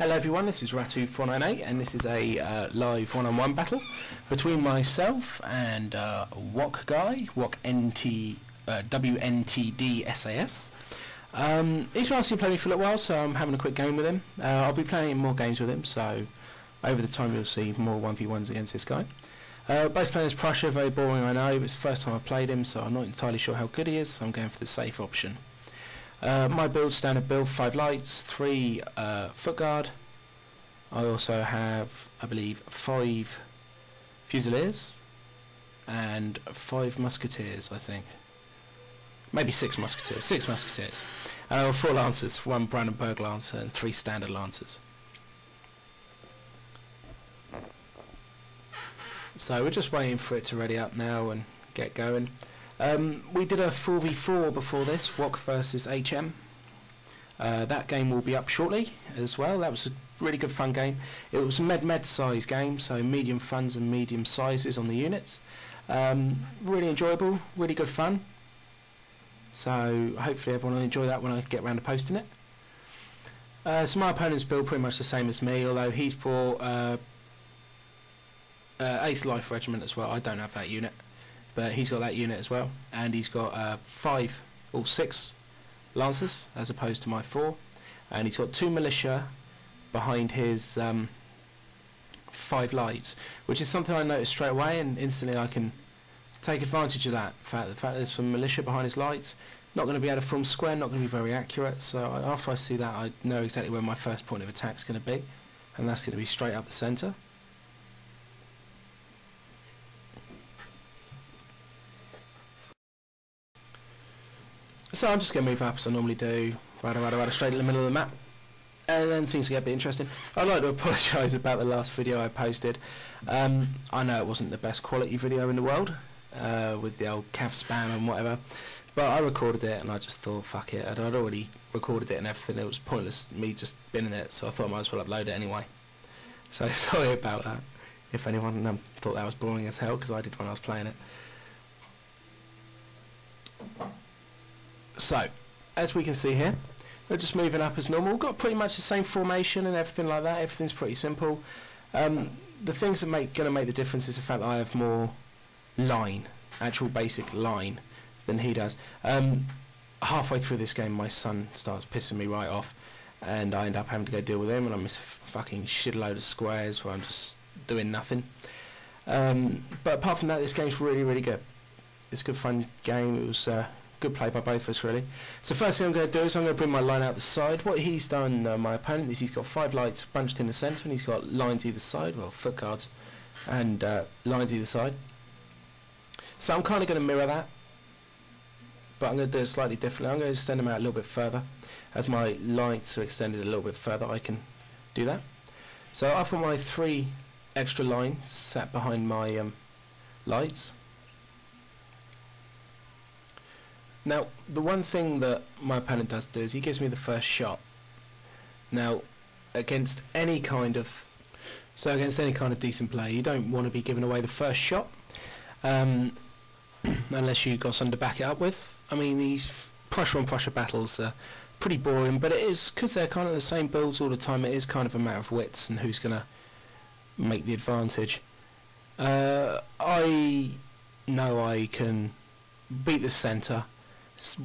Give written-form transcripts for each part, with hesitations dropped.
Hello everyone, this is Rattue 498 and this is a live one-on-one battle between myself and WOC guy, WOCwntdSAS. He's been asking to play me for a little while, so I'm having a quick game with him. I'll be playing more games with him, so over the time you'll see more 1v1s against this guy. Both players Prussia, very boring I know, it's the first time I've played him, so I'm not entirely sure how good he is, so I'm going for the safe option. My build, standard build, 5 lights, 3 foot guard. I also have, I believe, 5 fusiliers and 5 musketeers, I think. Maybe 6 musketeers. 6 musketeers. 4 lancers, 1 Brandenburg lancer and 3 standard lancers. So we're just waiting for it to ready up now and get going. We did a 4v4 before this, WOC versus HM. That game will be up shortly as well. That was a really good fun game. It was a med size game, so medium funds and medium sizes on the units. Really enjoyable, really good fun. So hopefully everyone will enjoy that when I get around to posting it. So my opponent's build pretty much the same as me, although he's brought 8th Life Regiment as well. I don't have that unit, but he's got that unit as well, and he's got 5 or 6 lancers as opposed to my 4, and he's got 2 militia behind his 5 lights, which is something I noticed straight away, and instantly I can take advantage of that. The fact that there's some militia behind his lights, not going to be able to form square, not going to be very accurate, so after I see that I know exactly where my first point of attack is going to be, and that's going to be straight up the centre. So I'm just going to move up as I normally do, right straight in the middle of the map, and then things get a bit interesting. I'd like to apologise about the last video I posted. I know it wasn't the best quality video in the world, with the old cav spam and whatever, but I recorded it and I just thought, fuck it, I'd already recorded it and everything, it was pointless me just binning it, so I thought I might as well upload it anyway. So sorry about that, if anyone thought that was boring as hell, because I did when I was playing it. So, as we can see here, we're just moving up as normal. We've got pretty much the same formation and everything like that. Everything's pretty simple. The things that going to make the difference is the fact that I have more line, actual basic line, than he does. Halfway through this game, my son starts pissing me right off, and I end up having to go deal with him, and I miss a fucking shitload of squares where I'm just doing nothing. But apart from that, this game's really, really good. It's a good fun game. It was good play by both of us, really. So first thing I'm going to do is I'm going to bring my line out the side. What he's done, my opponent, is he's got 5 lights bunched in the centre, and he's got lines either side, well, foot guards, and lines either side. So I'm kind of going to mirror that, but I'm going to do it slightly differently. I'm going to extend them out a little bit further. As my lights are extended a little bit further, I can do that. So I've got my 3 extra lines sat behind my lights. Now, the one thing that my opponent does do is he gives me the first shot. Now, against any kind of decent play, you don't want to be giving away the first shot, unless you've got something to back it up with. I mean, these Prussia on Prussia battles are pretty boring, but it is, because they're kind of the same builds all the time, it is kind of a matter of wits and who's going to make the advantage. I know I can beat the centre,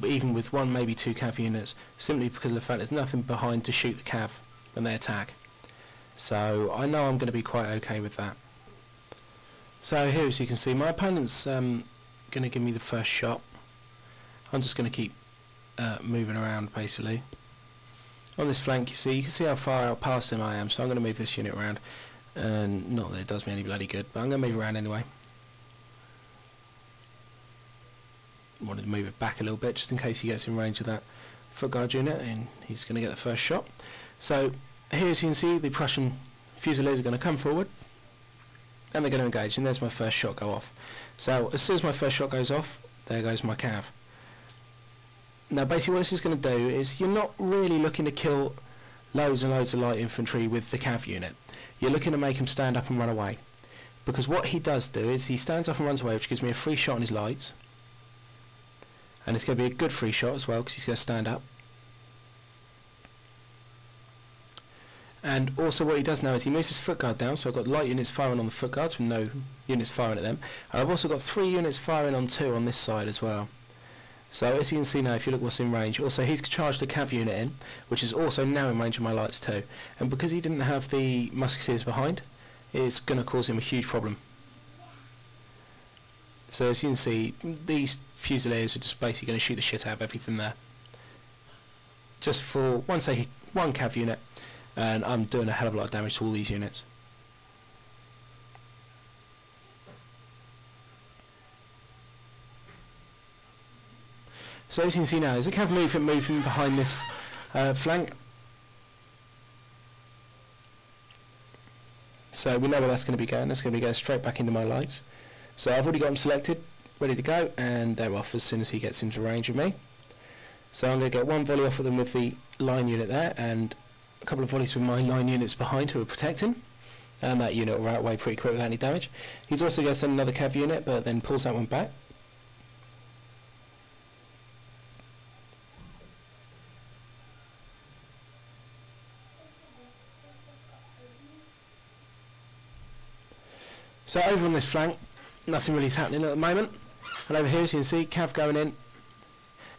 even with 1, maybe 2 cav units, simply because of the fact there's nothing behind to shoot the cav when they attack. So I know I'm going to be quite okay with that. So here, as you can see, my opponent's going to give me the first shot. I'm just going to keep moving around, basically. On this flank, you can see how far out past him I am, so I'm going to move this unit around. And not that it does me any bloody good, but I'm going to move around anyway. Wanted to move it back a little bit just in case he gets in range of that foot guard unit, and he's going to get the first shot. So here, as you can see, the Prussian fusiliers are going to come forward and they're going to engage, and there's my first shot go off. So as soon as my first shot goes off, there goes my cav. Now basically what this is going to do is, you're not really looking to kill loads and loads of light infantry with the cav unit. You're looking to make him stand up and run away, because what he does do is he stands up and runs away, which gives me a free shot on his lights. And it's going to be a good free shot as well, because he's going to stand up. And also what he does now is he moves his foot guard down, so I've got light units firing on the foot guards with no units firing at them. And I've also got 3 units firing on 2 on this side as well. So as you can see now, if you look what's in range, also he's charged a cav unit in, which is also now in range of my lights too. And because he didn't have the musketeers behind, it's going to cause him a huge problem. So as you can see, these Fusiliers are just basically going to shoot the shit out of everything there. Just for one cav unit, and I'm doing a hell of a lot of damage to all these units. So as you can see now, there's a cav moving behind this flank. So we know where that's going to be going. That's going to be going straight back into my lights. So I've already got him selected, ready to go, and they're off as soon as he gets into range of me. So I'm going to get 1 volley off of them with the line unit there, and a couple of volleys with my line units behind who are protecting. And that unit will run away pretty quick without any damage. He's also going to send another cav unit, but then pulls that one back. So over on this flank, nothing really is happening at the moment. And over here, as you can see, cav going in.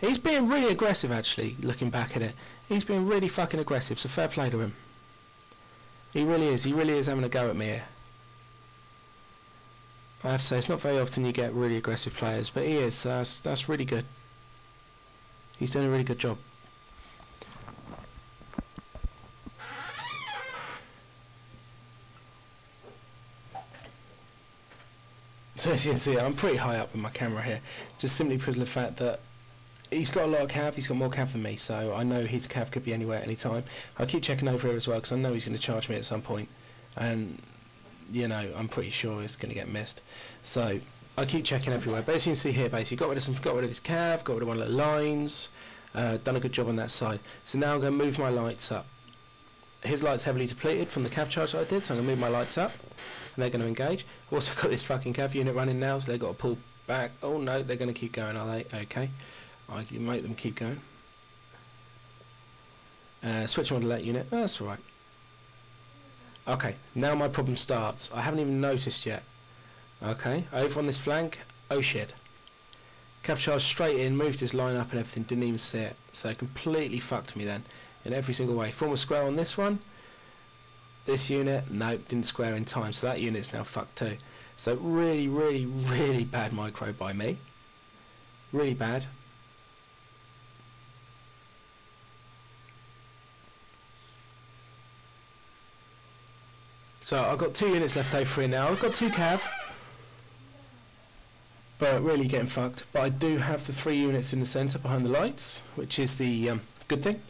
He's being really aggressive, actually, looking back at it. He's being really fucking aggressive, so fair play to him. He really is having a go at me here. I have to say, it's not very often you get really aggressive players, but he is, so that's really good. He's doing a really good job. So as you can see, I'm pretty high up with my camera here, just simply because of the fact that he's got a lot of cav, he's got more cav than me, so I know his cav could be anywhere at any time. I keep checking over here as well, because I know he's going to charge me at some point, and, you know, I'm pretty sure it's going to get missed. So, I keep checking everywhere, but as you can see here, basically, got rid of his cav, got rid of one of the lines, done a good job on that side. So now I'm going to move my lights up. His light's heavily depleted from the cav charge that I did, so I'm going to move my lights up, and they're going to engage. I've also got this fucking cav unit running now, so they've got to pull back. Oh no, they're going to keep going, are they? Okay. I can make them keep going. Switch on to that unit. Oh, that's alright. Okay, now my problem starts. I haven't even noticed yet. Okay, over on this flank. Oh shit. Cav charge straight in, moved his line up and everything, didn't even see it. So it completely fucked me then, in every single way. Form a square on this one. This unit, nope, didn't square in time, so that unit's now fucked too. So really, really, really bad micro by me. Really bad. So I've got 2 units left over here now. I've got 2 cav, but really getting fucked. But I do have the 3 units in the centre behind the lights, which is the good thing.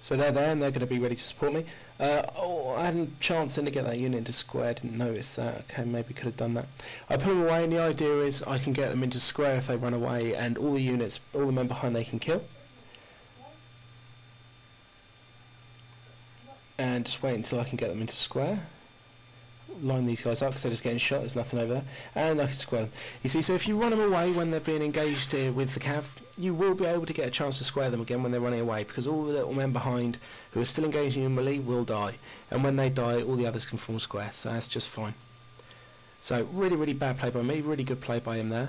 So they're there and they're going to be ready to support me. Oh, I hadn't a chance then to get that unit into square. Didn't notice that. Okay, maybe could have done that. I put them away, and the idea is I can get them into square if they run away, and all the units, all the men behind, they can kill. And just wait until I can get them into square. Line these guys up because they're just getting shot, there's nothing over there, and I can square them. You see, so if you run them away when they're being engaged here with the cav, you will be able to get a chance to square them again when they're running away, because all the little men behind who are still engaging in melee will die, and when they die all the others can form square, so that's just fine. So really, really bad play by me, really good play by him there.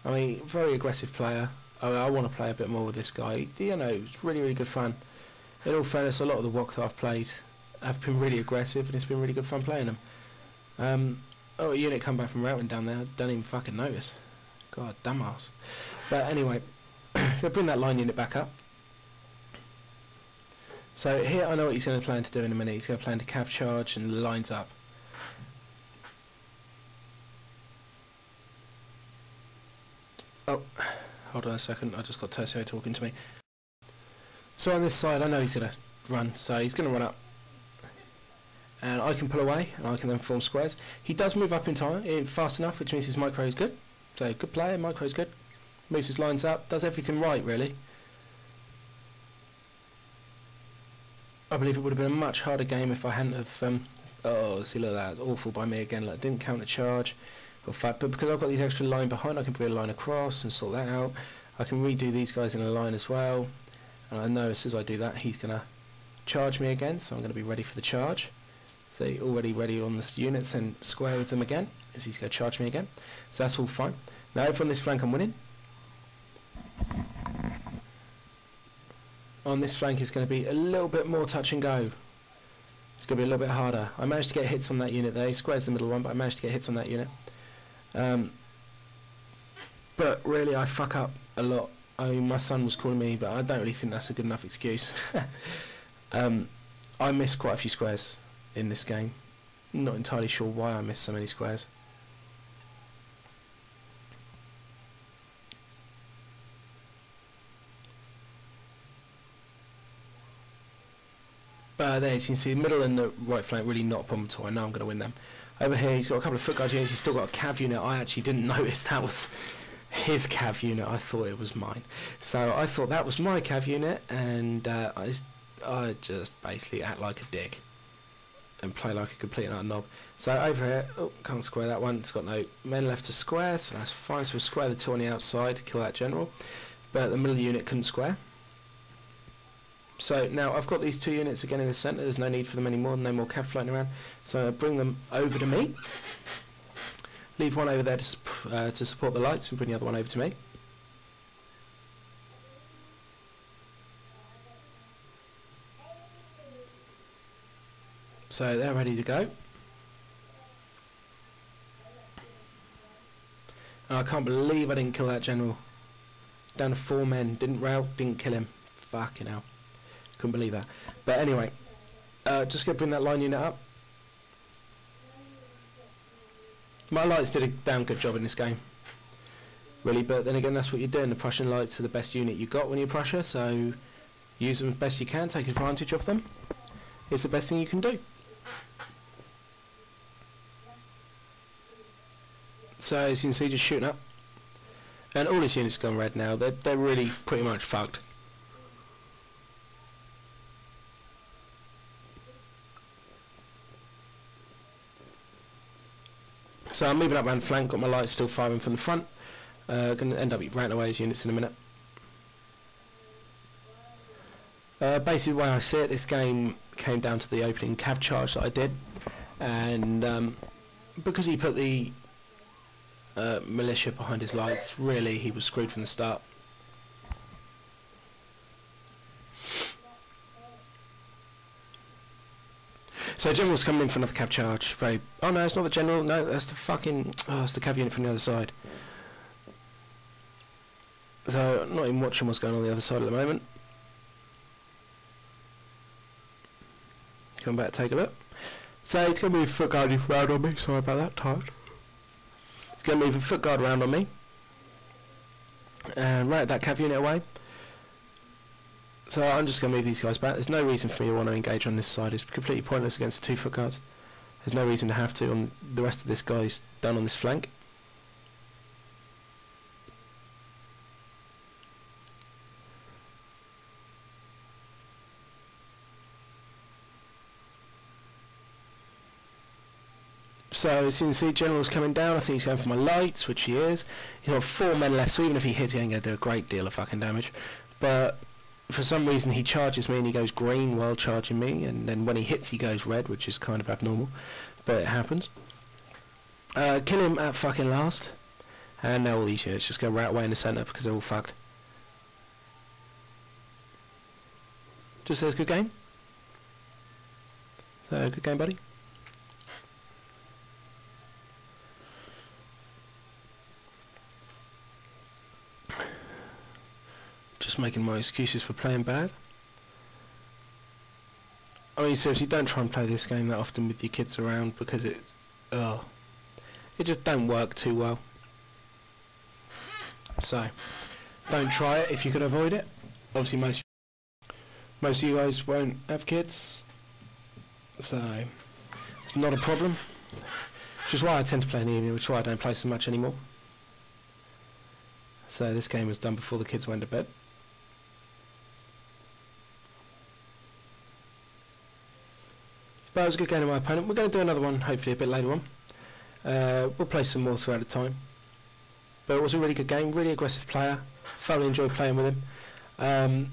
I mean, very aggressive player. I want to play a bit more with this guy. You know, it's really, really good fun. In all fairness, a lot of the WOC that I've played have been really aggressive, and it's been really good fun playing them. Oh, a unit come back from routing down there, I don't even fucking notice. God, damn ass. But anyway, gonna bring that line unit back up. So here I know what he's going to plan to do in a minute. He's going to plan to cav charge and lines up. Oh, hold on a second, I just got Tercio talking to me. So on this side I know he's going to run, so he's going to run up. And I can pull away, and I can then form squares. He does move up in time, fast enough, which means his micro is good. So good player, micro is good. Moves his lines up, does everything right really. I believe it would have been a much harder game if I hadn't have... oh, see, look at that, awful by me again. Like, didn't counter charge, but because I've got these extra line behind, I can bring a line across and sort that out. I can redo these guys in a line as well. And I know as soon as I do that, he's going to charge me again, so I'm going to be ready for the charge. So already ready on this units and square with them again, as he's going to charge me again. So that's all fine. Now over on this flank I'm winning. On this flank is going to be a little bit more touch and go. It's going to be a little bit harder. I managed to get hits on that unit there. He squares the middle one, but I managed to get hits on that unit. But really I fuck up a lot. I mean, my son was calling me, but I don't really think that's a good enough excuse. I missed quite a few squares in this game. Not entirely sure why I missed so many squares. But there you can see the middle and the right flank really not a problem at all. I know I'm going to win them. Over here he's got a couple of foot guard units. He's still got a cav unit. I actually didn't notice that was his cav unit. I thought it was mine. So I thought that was my cav unit, and I just basically act like a dick and play like a complete and utter knob. So over here, oh, can't square that one. It's got no men left to square, so that's fine. So we'll square the two on the outside to kill that general. But the middle unit couldn't square. So now I've got these two units again in the centre. There's no need for them anymore. No more cav floating around. So I bring them over to me. Leave one over there to support the lights, and bring the other one over to me. So they're ready to go. And I can't believe I didn't kill that general. Down to 4 men. Didn't rout, didn't kill him. Fucking hell. Couldn't believe that. But anyway, just going to bring that line unit up. My lights did a damn good job in this game, really, but then again that's what you're doing. The Prussian lights are the best unit you got when you're Prussia, so use them as best you can, take advantage of them. It's the best thing you can do. So as you can see, just shooting up, and all these units gone red now. They're really pretty much fucked. So I'm moving up around the flank, got my lights still firing from the front. Going to end up ranting away his units in a minute. Basically the way I see it, this game came down to the opening cav charge that I did. And because he put the militia behind his lights, really he was screwed from the start. So general's coming in for another cav charge. Oh no, it's not the general. No, that's the fucking. Oh, it's the cav unit from the other side. So I'm not even watching what's going on the other side at the moment. Come back, take a look. So he's going to move foot guard round on me. Sorry about that, tired. He's going to move a foot guard round on me, and right that cav unit away. So I'm just going to move these guys back. There's no reason for me to want to engage on this side. It's completely pointless against the 2 foot guards. There's no reason to have to. On the rest of this guy's done on this flank. So as you can see, general's coming down. I think he's going for my lights, which he is. He's got 4 men left, so even if he hits, he ain't going to do a great deal of fucking damage. But for some reason he charges me and he goes green while charging me, and then when he hits he goes red, which is kind of abnormal, but it happens. Kill him at fucking last, and now all these units just go right away in the centre because they're all fucked. Just says good game. So good game, buddy. Just making my excuses for playing bad. I mean, seriously, don't try and play this game that often with your kids around, because it just don't work too well. So don't try it if you can avoid it. Obviously most of you guys won't have kids, so it's not a problem. Which is why I tend to play in the evening, which is why I don't play so much anymore. So this game was done before the kids went to bed. But it was a good game of my opponent. We're going to do another one, hopefully a bit later on. We'll play some more throughout the time. But it was a really good game, really aggressive player. Thoroughly enjoyed playing with him.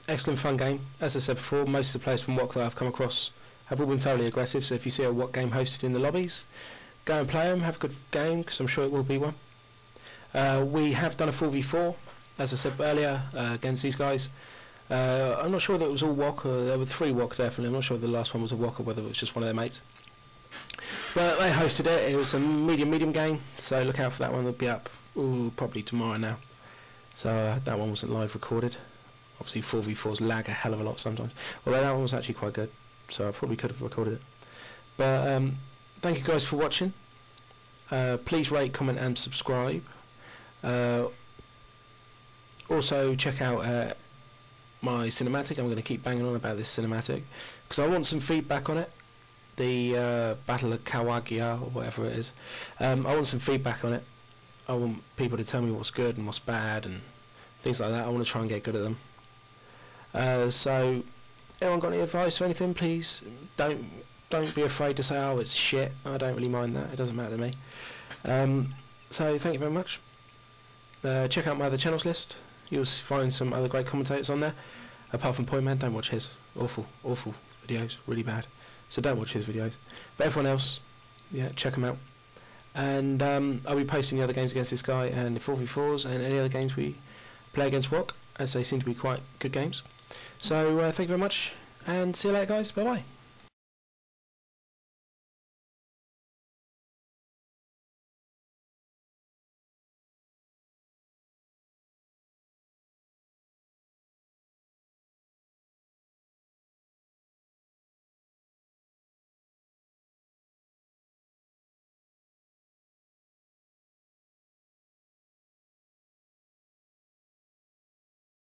excellent fun game. As I said before, most of the players from WOC that I've come across have all been thoroughly aggressive, so if you see a WOC game hosted in the lobbies, go and play them, have a good game, because I'm sure it will be one. We have done a 4v4, as I said earlier, against these guys. I'm not sure that it was all WOC, or there were 3 WOC definitely. I'm not sure if the last one was a WOC or whether it was just one of their mates. But they hosted it. It was a medium game, so look out for that one. It'll be up probably tomorrow now. So that one wasn't live recorded. Obviously 4v4s lag a hell of a lot sometimes. Although that one was actually quite good, so I probably could have recorded it. But thank you guys for watching. Please rate, comment and subscribe. Also check out my cinematic. I'm going to keep banging on about this cinematic because I want some feedback on it. The Battle of Kawagia or whatever it is. I want some feedback on it. I want people to tell me what's good and what's bad and things like that. I want to try and get good at them. So anyone got any advice or anything, please don't be afraid to say, oh, it's shit. I don't really mind that. It doesn't matter to me. So thank you very much. Check out my other channels list. You'll find some other great commentators on there. Apart from Point Man, don't watch his. Awful videos, really bad. So don't watch his videos. But everyone else, yeah, check them out. And I'll be posting the other games against this guy and the 4v4s and any other games we play against WOC, as they seem to be quite good games. So thank you very much, and see you later, guys. Bye bye.